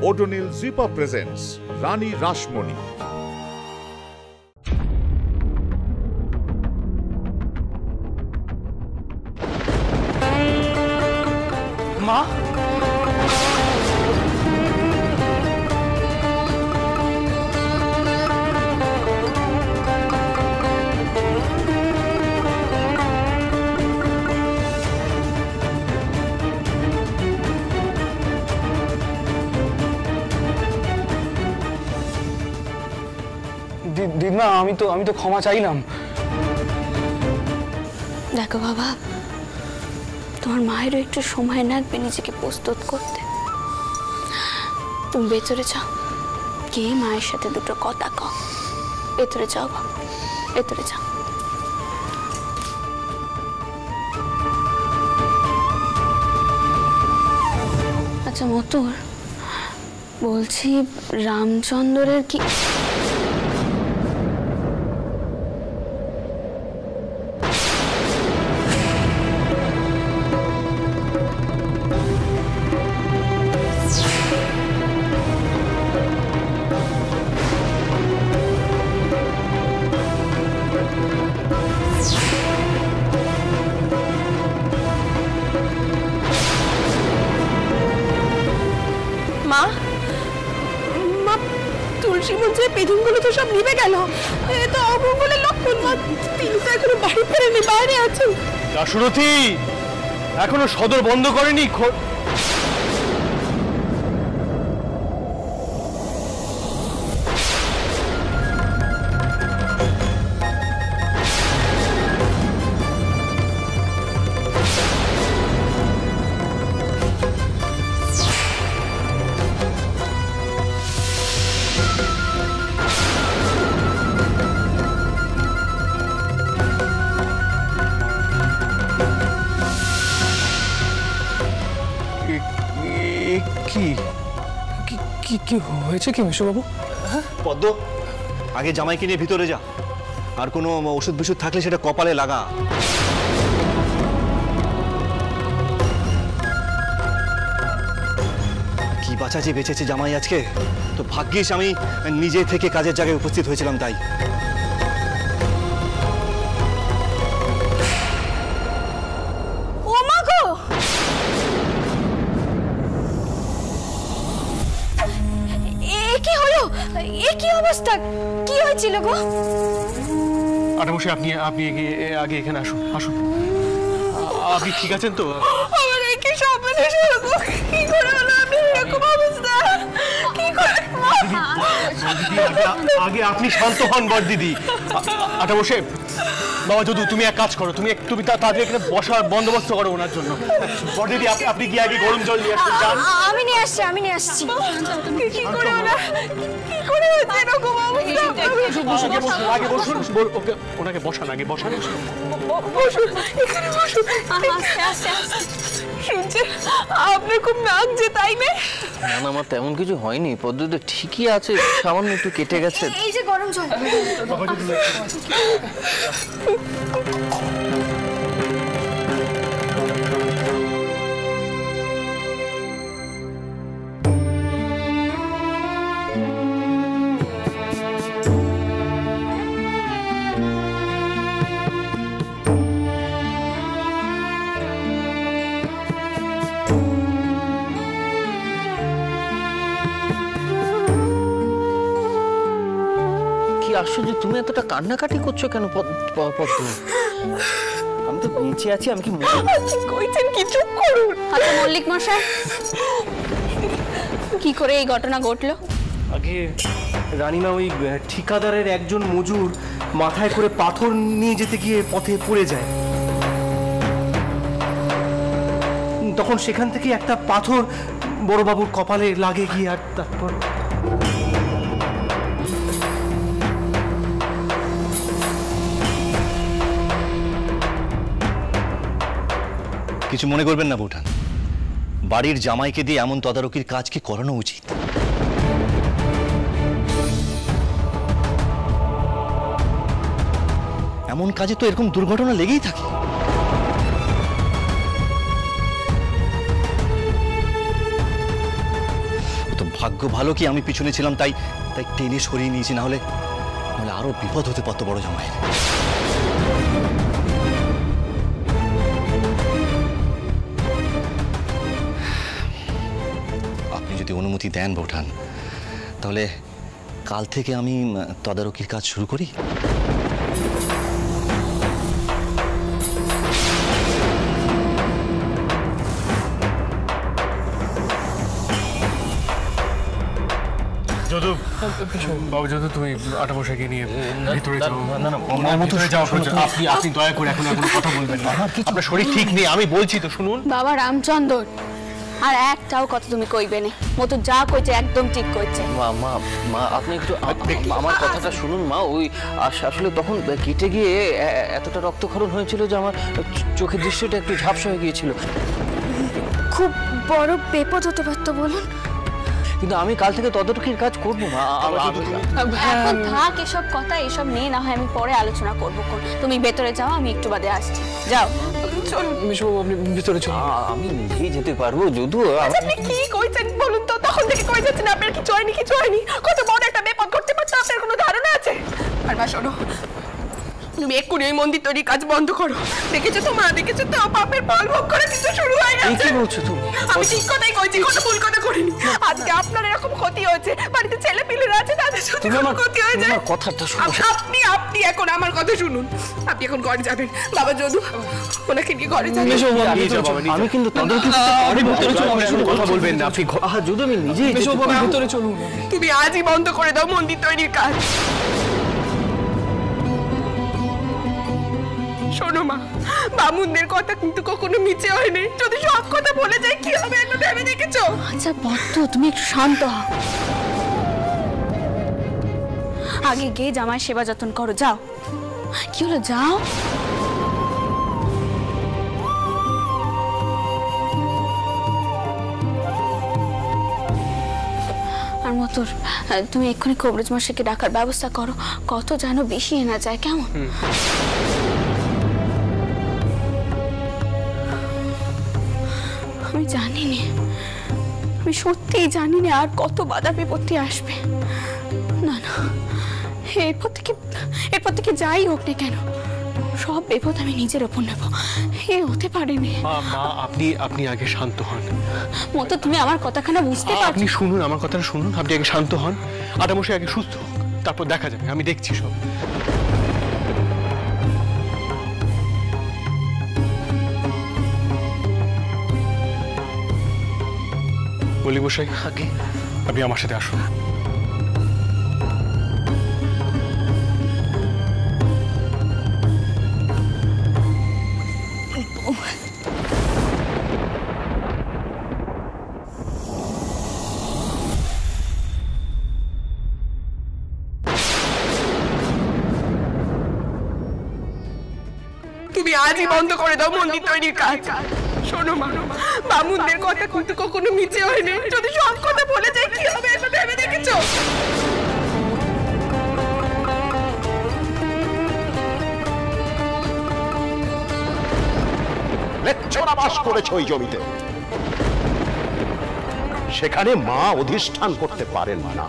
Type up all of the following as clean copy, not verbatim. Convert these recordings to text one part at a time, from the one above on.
Odonil zipper presents রানী রাসমণি। মা, দিদমা, আমি তো ক্ষমা চাইলাম। দেখো বাবা, তোমার মায়েরও একটু সময় লাগবে নিজেকে প্রস্তুত করতে। তুমি ভেতরে যাও, কে মায়ের সাথে দুটো কথা কও। ভেতরে যাও বাবা, ভেতরে যাও। আচ্ছা মতুর, বলছি রামচন্দ্রের কি মা, মা তুলসী বলছে বেদিনগুলো তো সব নিভে গেল। এ তো অমঙ্গলের লক্ষণ। মা, তিনি তো এখনো বাড়ি ফেরেনি, বাইরে আছেন। দাশরথী এখনো সদর বন্ধ করেনি। কি হয়েছে কি মেশোবাবু? পদ্ম, আগে জামাইকে নিয়ে ভিতরে যা, আর কোনো ওষুধ বিষুধ থাকলে সেটা কপালে লাগা। কি বাঁচা যে বেঁচেছে জামাই আজকে। তো ভাগ্যিস আমি নিজে থেকে কাজের জায়গায় উপস্থিত হয়েছিলাম, তাই। কি অবস্থা, কি হয়েছিল গো? আটামশাই, আপনি আগে এখানে আসুন। আসুন, আপনি ঠিক আছেন তো? আমার কি সর্বনাশ হলো গো, কি করে হলো আমি এরকম অবস্থা, কি করে? আগে আপনি শান্ত হন বড়দিদি। আটামশাই, বাবা যদু, তুমি এক কাজ করো, তুমি তাদের এখানে বসার বন্দোবস্ত করো ওনার জন্য। বড়দিদি, আপনি কি আগে গরম জল নিয়ে আসতে চান? আমি নিয়ে আসছি। কি করে ওরা, কি করে হচ্ছে এরকম অবস্থা? আগে বসুন, ওনাকে বসান, আগে বসান। বসুন, এখানে বসুন। আস্তে শুনছে আপনার খুব লাগছে, তাই না? না, আমার তেমন কিছু হয়নি। পদ্ধতি ঠিকই আছে, সামান্য একটু কেটে গেছে। এই যে গরম জল। আশ্চর্য, তুমি এতটা কান্নাকাটি করছো কেন পদ্ম? আমি তো বেঁচে আছি, আমি কি কইছেন কি? চুপ করুন। আচ্ছা মল্লিক মশাই, কি করে এই ঘটনা ঘটলো? আগে রানীমা, ওই ঠিকাদারের একজন মজুর মাথায় করে পাথর নিয়ে যেতে গিয়ে পথে পড়ে যায়। তখন সেখান থেকে একটা পাথর বড়বাবুর কপালে লাগে গিয়ে, আর তারপর কিছু মনে করবেন না বৌঠান, বাড়ির জামাইকে দিয়ে এমন তদারকির কাজ কি করানো উচিত? এমন কাজে তো এরকম দুর্ঘটনা লেগেই থাকে। ও তো ভাগ্য ভালো কি আমি পিছনে ছিলাম, তাই তাই টেনে সরিয়ে নিয়েছি, নাহলে আরো বিপদ হতে পারতো বড় জামাইয়ের। আপনি যদি অনুমতি দেন বৌঠান, তাহলে কাল থেকে আমি তদারকির কাজ শুরু করি। যদু, বাবু যদু, তুমি আটা মশাইকে নিয়ে ভিতরে যাও। ভিতরে যাও। আপনি দয়া করে এখন কথা বলবেন না, আপনার শরীর ঠিক নেই, আমি বলছি তো শুনুন। বাবা রামচন্দ্র, আর একটাও কথা তুমি কইবে না। মতো যা কইছে একদম ঠিক কইছে। মা মা মা আপনি একটু আমার কথাটা শুনুন মা। ওই আসলে তখন কেটে গিয়ে এতটা রক্তক্ষরণ হয়েছিল যে আমার চোখের দৃশ্যটা একটু ঝাপসা হয়ে গিয়েছিল। খুব বড় বিপদ হতে পারতো বলুন। কিন্তু আমি কাল থেকে তদারকির কাজ করবো মা। এখন থাক এসব কথা, এসব নিয়ে না হয় আমি পরে আলোচনা করবো। তুমি ভেতরে যাও, আমি একটু বাদে আসছি। যাও। আপনি ভিতরে চলুন। আমি নিজেই যেতে পারবো যদু। আপনি কি কইছেন বলুন তো? তখন থেকে কই যাচ্ছেন? আপনার কি জয়নি কি জয়নি? কত বড় একটা বিপদ ঘটতে পারতো, আপনার কোনো ধারণা আছে? আর মা শোনো, তুমি এক্ষুনি ওই মন্দির তৈরির কাজ বন্ধ করো। দেখেছো তো মা, দেখেছো তো পাপের ফল ভোগ করে কিছু শুরু হয়ে গেছে। কি বলছো তুমি? আমি ঠিক কথাই কইছি, কোনো ভুল কথা করিনি। আজকে আপনার এরকম ক্ষতি হয়েছে, বাড়িতে ছেলে পিলেরা আছে, তাদের সাথে কোনো ক্ষতি হয়ে যায়। কথাটা শুনো। আপনি এখন আমার কথা শুনুন। আপনি এখন ঘরে যাবেন। বাবা যদু, ওনাকে নিয়ে ঘরে যাবেন। আমি কিন্তু তদারকি কথা বলবেন না আপনি। যদু আমি নিজেই ভিতরে চলুন। তুমি আজই বন্ধ করে দাও মন্দির তৈরির কাজ। শোনো মা, বামুনদের কথা কিন্তু কখনো মিছে হয়নি। যদি সব কথা বলে যায় কি হবে একটু ভেবে দেখেছো? আচ্ছা বদ্ধ, তুমি একটু শান্ত হও। আগে গিয়ে জামাই সেবা যত্ন করো। যাও। কি হলো, যাও। আর মতো তুমি এক্ষুনি কবরেজ মশাইকে ডাকার ব্যবস্থা করো। কত যেন বেশি এনা যায়, কেমন? আমি জানি না, আমি সত্যিই জানি না আর কত বাধা বিপত্তি আসবে। না না, এরপর থেকে যাই হোক না কেন, সব বিপদ আমি নিজের ওপর নেব। এ হতে পারেনি। মা আপনি আগে শান্ত হন। মতো তুমি আমার কথাখানা বুঝতে পারছো? আপনি শুনুন, আমার কথাটা শুনুন। আপনি আগে শান্ত হন, আটামশাই আগে সুস্থ হোক, তারপর দেখা যাবে। আমি দেখছি সব। বলি মশাই, আপনি আমার সাথে আসুন। তুমি আজই বন্ধ করে দাও মন্দির তৈরির কাজ। শোনো মা, বামুনদের কথা কিন্তু কখনো মিছে হয়নি। যদি সব কথা বলে যায় কি হবে একটু ভেবে দেখেছো? লেচ্ছরা বাস করেছে ওই জমিতে, সেখানে মা অধিষ্ঠান করতে পারেন না।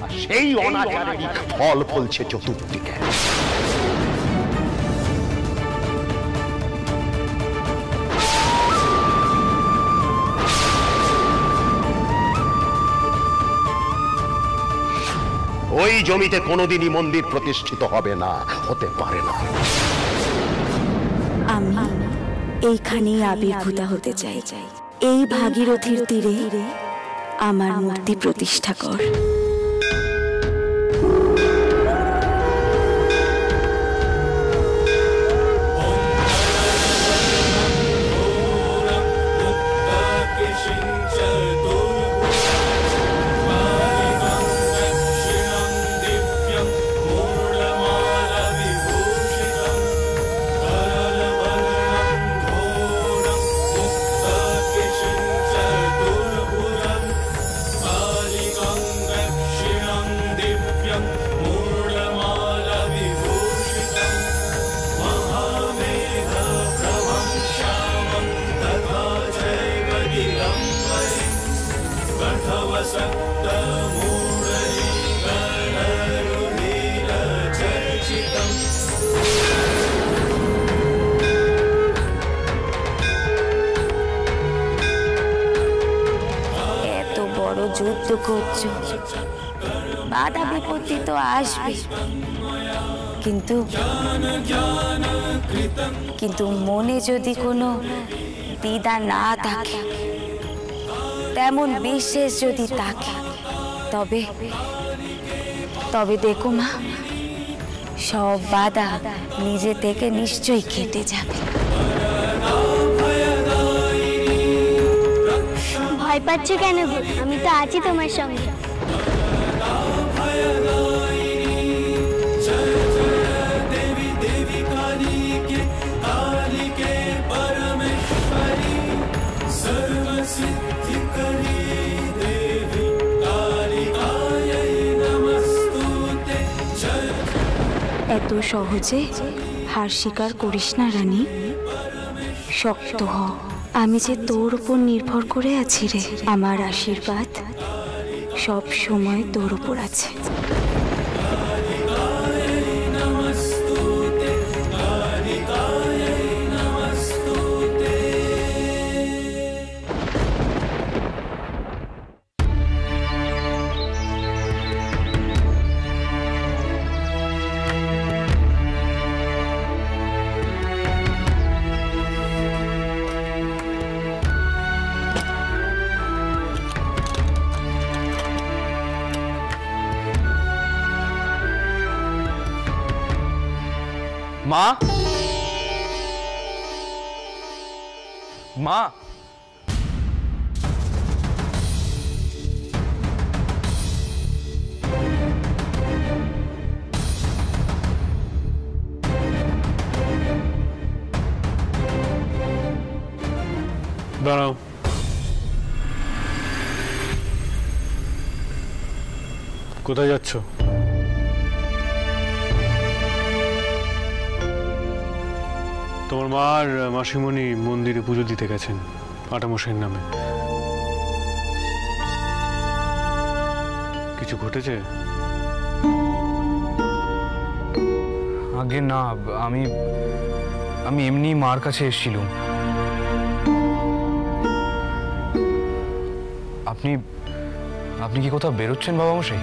আর সেই অনাচারেরই ফল ফলছে চতুর্দিকে। ওই জমিতে কোনোদিনই মন্দির প্রতিষ্ঠিত হবে না, হতে পারে না। আমি এইখানেই আবির্ভূতা হতে চাই। এই ভাগীরথীর তীরে আমার মূর্তি প্রতিষ্ঠা কর। বড় যুদ্ধ করছো, বাধা বিপত্তি তো আসবে, কিন্তু কিন্তু মনে যদি কোনো দ্বিধা না থাকে, তেমন বিশ্বাস যদি থাকে, তবে তবে দেখো মা, সব বাধা নিজে থেকে নিশ্চয়ই কেটে যাবে। ভয় পাচ্ছ কেন গো? আমি তো আছি তোমার সঙ্গে। এত সহজে হার স্বীকার করিস না রানী, শক্ত হ। আমি যে তোর উপর নির্ভর করে আছি রে, আমার আশীর্বাদ সব সময় তোর উপর আছে। মা, মা, দাঁড়াও। কোথায় যাচ্ছ? তোমার মা আর মাসিমণি মন্দিরে পুজো দিতে গেছেন আটামশাইয়ের নামে। কিছু ঘটেছে? আগে না, আমি আমি এমনি মার কাছে এসেছিলাম। আপনি আপনি কি কোথাও বেরোচ্ছেন বাবা মশাই?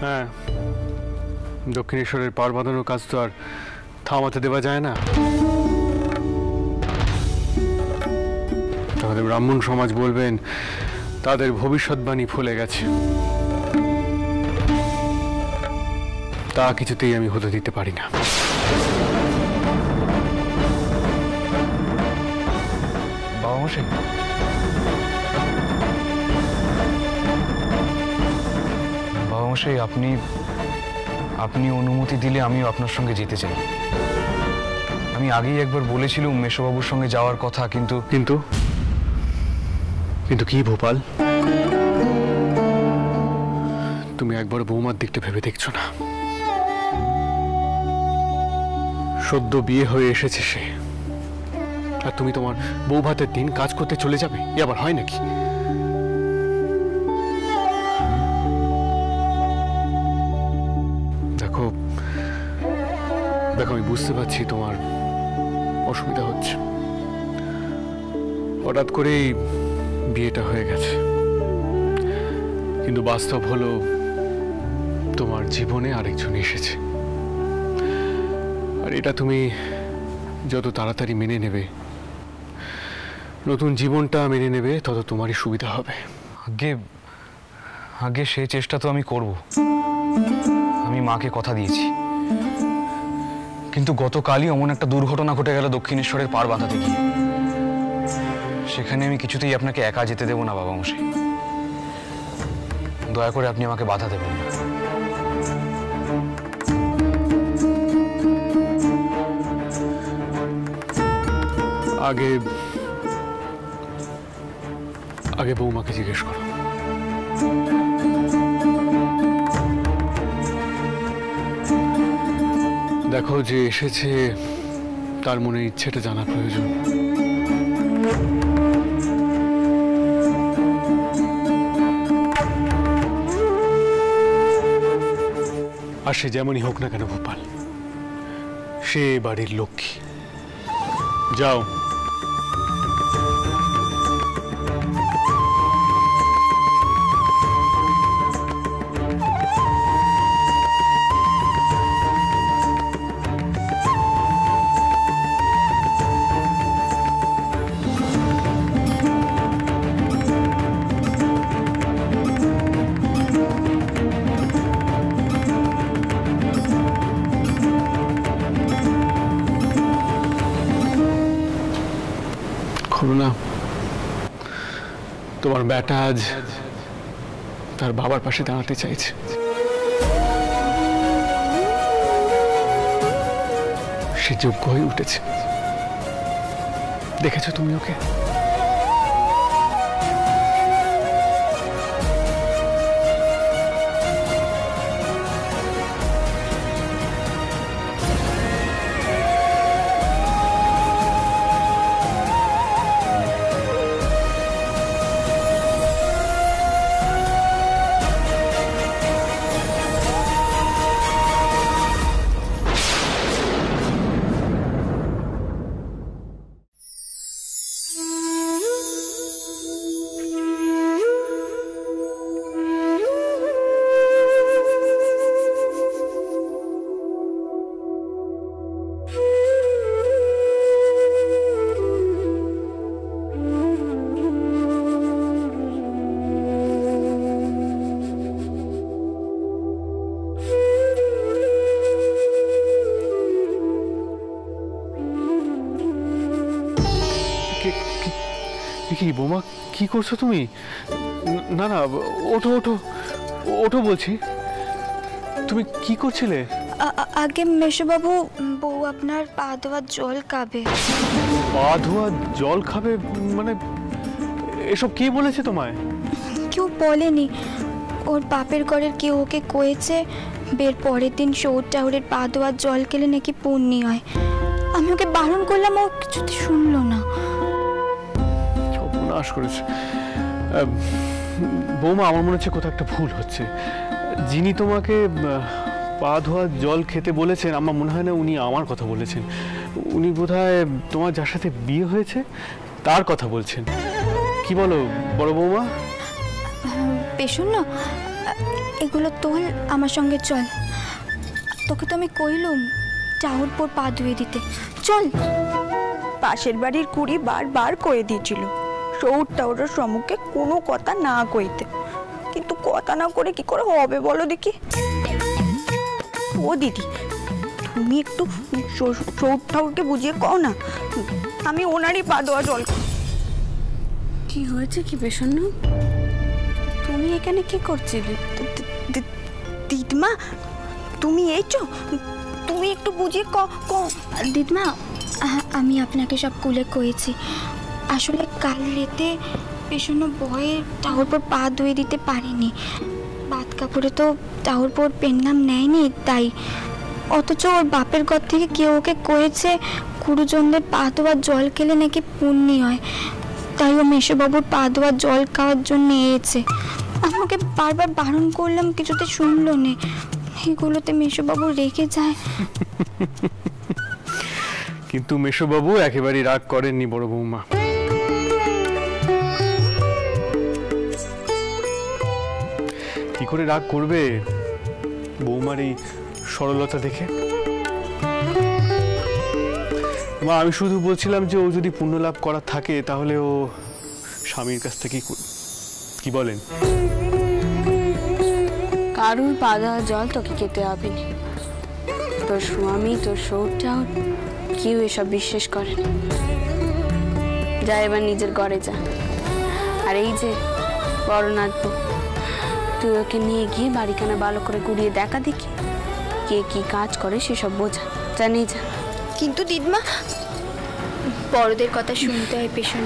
হ্যাঁ, দক্ষিণেশ্বরের পার বাঁধানোর কাজ তো আর থামাতে দেওয়া যায় না। তাহলে ব্রাহ্মণ সমাজ বলবেন তাদের ভবিষ্যৎবাণী ফলে গেছে। তা কিছুতেই আমি হতে দিতে পারি না। বাবা মশাই, বাবা মশাই, আপনি আপনি অনুমতি দিলে আমিও আপনার সঙ্গে যেতে চাই। আমি আগেই একবার বলেছিলাম মেশোবাবুর সঙ্গে যাওয়ার কথা, কিন্তু কিন্তু কিন্তু কি ভোপাল, তুমি একবার বৌমার দিকটা ভেবে দেখছো না? সদ্য বিয়ে হয়ে এসেছে সে, আর তুমি তোমার বউ ভাতের দিন কাজ করতে চলে যাবে? এ আবার হয় নাকি? দেখো দেখো, আমি বুঝতে পারছি তোমার অসুবিধা হচ্ছে। হঠাৎ করেই বিয়েটা হয়ে গেছে, কিন্তু বাস্তব হলো তোমার জীবনে আরেকজন এসেছে। আর এটা তুমি যত তাড়াতাড়ি মেনে নেবে, নতুন জীবনটা মেনে নেবে, তত তোমারই সুবিধা হবে। আগে আগে সেই চেষ্টা তো আমি করব, আমি মাকে কথা দিয়েছি। কিন্তু গতকালই এমন একটা দুর্ঘটনা ঘটে গেল দক্ষিণেশ্বরের পার বাঁধাতে গিয়ে। সেখানে আমি কিছুতেই আপনাকে একা যেতে দেব না বাবা মশাই। দয়া করে আপনি আমাকে বাধা দেবেন না। আগে আগে বৌমাকে জিজ্ঞেস করো। দেখো, যে এসেছে তার মনে ইচ্ছেটা জানা প্রয়োজন। আর সে যেমনই হোক না কেন ভোপাল, সে বাড়ির লক্ষ্মী। যাও। তোমার বেটা আজ তার বাবার পাশে দাঁড়াতে চাইছে। সে যোগ্য হয়ে উঠেছে। দেখেছো তুমি ওকে? কি বোমা, কি করছো তুমি? না না, ওঠো ওঠো ওঠো বলছি। তুমি কি করছিলে? আগে মেশোবাবু, বউ আপনার পা ধোয়ার জল খাবে। পা ধোয়া জল খাবে মানে এসব কে বলেছে তোমায়? কেউ বলেনি। ওর বাপের ঘরের কেউ ওকে কয়েছে বের পরের দিন শৌর টাউরের পা ধোয়ার জল খেলে নাকি পুণ্যি হয়। আমি ওকে বারণ করলাম, ও কিছুতে শুনলো না। সর্বনাশ করেছে। বৌমা, আমার মনে হচ্ছে কোথাও একটা ভুল হচ্ছে। যিনি তোমাকে পা ধোয়া জল খেতে বলেছেন, আমার মনে হয় না উনি আমার কথা বলেছেন। উনি বোধহয় তোমার যার সাথে বিয়ে হয়েছে তার কথা বলছেন। কি বলো বড় বৌমা? পেছন না, এগুলো তোল, আমার সঙ্গে চল। তোকে তো আমি কইলুম টাউর পর পা ধুয়ে দিতে, চল। পাশের বাড়ির কুড়ি বারবার কয়ে দিয়েছিল শৌর টাউরের সম্মুখে কোনো কথা না কইতে, কিন্তু কথা না করে কি করে হবে বলো দেখি? ও দিদি, তুমি একটু শৌর ঠাউরকে বুঝিয়ে কও না, আমি ওনারই পা দেওয়া জল। কি হয়েছে কি পেছন্ন? তুমি এখানে কি করছিলে? দিদমা, তুমি এইছো, তুমি একটু বুঝিয়ে দিদমা, আমি আপনাকে সব কুলে কয়েছি। আসলে কাল রেতে পেছন ভয়ে টাউর পর পা ধুয়ে দিতে পারিনি। বাদ কাপড়ে তো টাউর পর পেন নাম নেয়নি, তাই। অথচ ওর বাপের ঘর থেকে কেউ ওকে কয়েছে গুরুজনদের পা ধোয়ার জল খেলে নাকি পুণ্যি হয়, তাই ও মেশোবাবুর পা ধোয়ার জল খাওয়ার জন্য এসেছে। আমাকে বারবার বারণ করলাম, কিছুতে শুনলো না। এগুলোতে মেশোবাবু রেগে যায়। কিন্তু মেশোবাবু একেবারেই রাগ করেননি বড় বৌমা। কি করে রাগ করবে বৌমার এই সরলতা দেখে? মা, আমি শুধু বলছিলাম যে ও যদি পুণ্য লাভ করা থাকে তাহলে ও স্বামীর কাছ থেকে কি বলেন? কারুর পা দেওয়া জল তোকে খেতে হবে না। তোর স্বামী, তোর শৌরটাও কেউ এসব বিশ্বাস করে না। যা এবার নিজের ঘরে যা। আর এই যে বড় নাচবো, তুই ওকে নিয়ে গিয়ে বাড়িখানা ভালো করে ঘুরিয়ে দেখা দেখি কে কি কাজ করে সেসব বোঝা। জানি যা। কিন্তু দিদমা, বড়দের কথা শুনতে হয় পেছন।